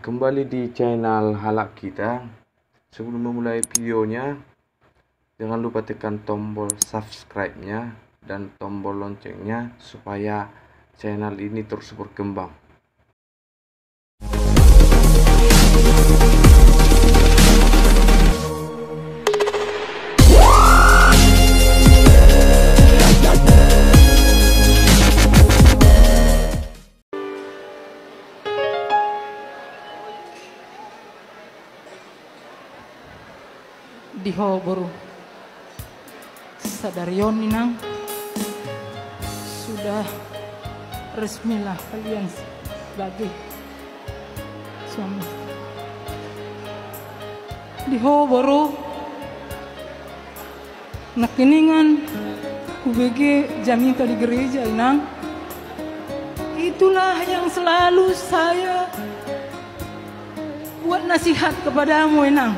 Kembali di channel Halak kita. Sebelum memulai videonya, jangan lupa tekan tombol subscribe-nya dan tombol loncengnya supaya channel ini terus berkembang. Diho baru sadarion inang sudah resmilah kalian sebagai suami. Diho baru nakiningan kubege jamita di gereja inang. Itulah yang selalu saya buat nasihat kepadamu inang.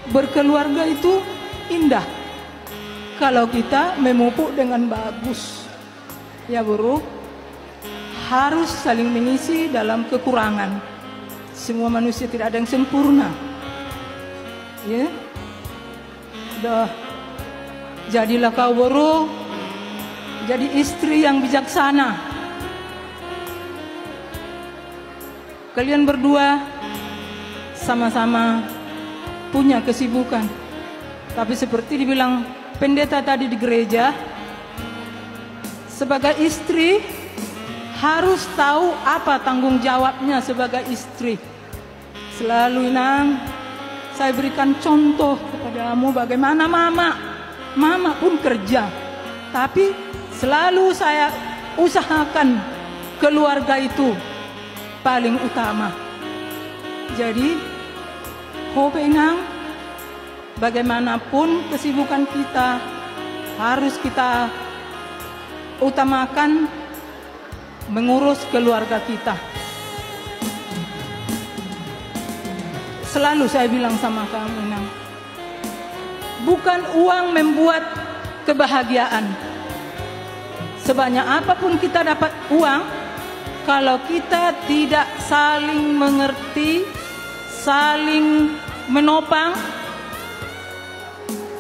Berkeluarga itu indah kalau kita memupuk dengan bagus. Ya bro, harus saling mengisi dalam kekurangan. Semua manusia tidak ada yang sempurna. Ya, udah jadilah kau bro, jadi istri yang bijaksana. Kalian berdua sama-sama punya kesibukan, tapi seperti dibilang pendeta tadi di gereja, sebagai istri harus tahu apa tanggung jawabnya sebagai istri. Selalu inang, saya berikan contoh kepadamu bagaimana mama pun kerja, tapi selalu saya usahakan keluarga itu paling utama. Jadi hobi inang, bagaimanapun kesibukan kita harus kita utamakan mengurus keluarga kita. Selalu saya bilang sama kamu inang, bukan uang membuat kebahagiaan. Sebanyak apapun kita dapat uang, kalau kita tidak saling mengerti, saling menopang,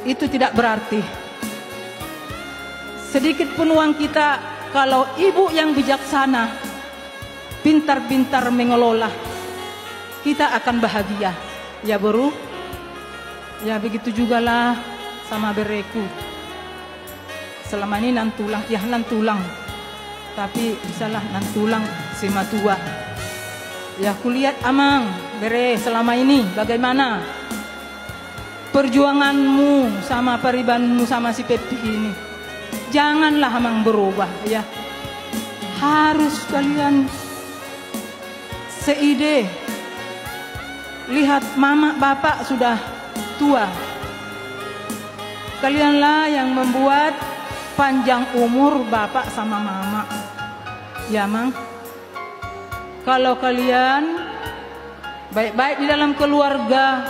itu tidak berarti. Sedikit pun uang kita, kalau ibu yang bijaksana, pintar-pintar mengelola, kita akan bahagia. Ya bro, ya begitu jugalah sama bereku. Selama ini nantulang, ya nantulang, tapi bisalah nantulang sema tua. Ya kulihat amang bere selama ini bagaimana perjuanganmu sama paribanmu sama si Pepi ini. Janganlah amang berubah ya. Harus kalian seide. Lihat mama bapak sudah tua. Kalianlah yang membuat panjang umur bapak sama mama. Ya mang. Kalau kalian baik-baik di dalam keluarga,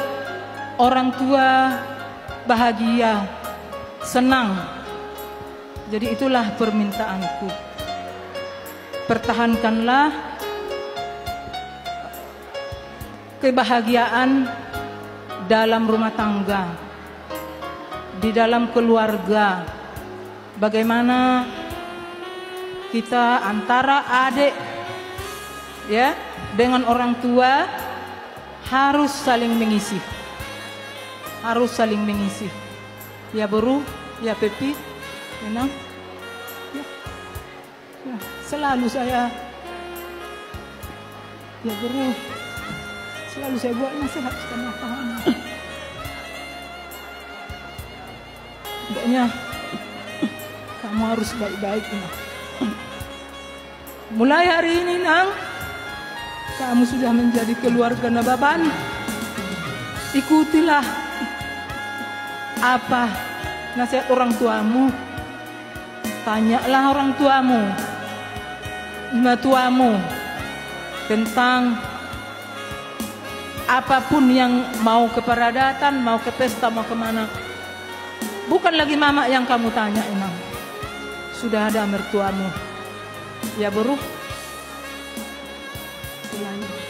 orang tua bahagia, senang. Jadi itulah permintaanku. Pertahankanlah kebahagiaan dalam rumah tangga, di dalam keluarga. Bagaimana kita antara adik ya dengan orang tua harus saling mengisi, harus saling mengisi. Ya bro, ya Pepi, enak. Ya, selalu saya, ya bro, selalu saya buat nasihat sama kamu. Pokoknya kamu harus baik-baik nah. Mulai hari ini nang, kamu sudah menjadi keluarga Nababan. Ikutilah apa nasihat orang tuamu. Tanyalah orang tuamu, ibu tuamu tentang apapun yang mau ke peradatan, mau ke pesta, mau kemana. Bukan lagi mama yang kamu tanya inang. Sudah ada mertuamu. Ya bro, warahmatullahi wabarakatuh.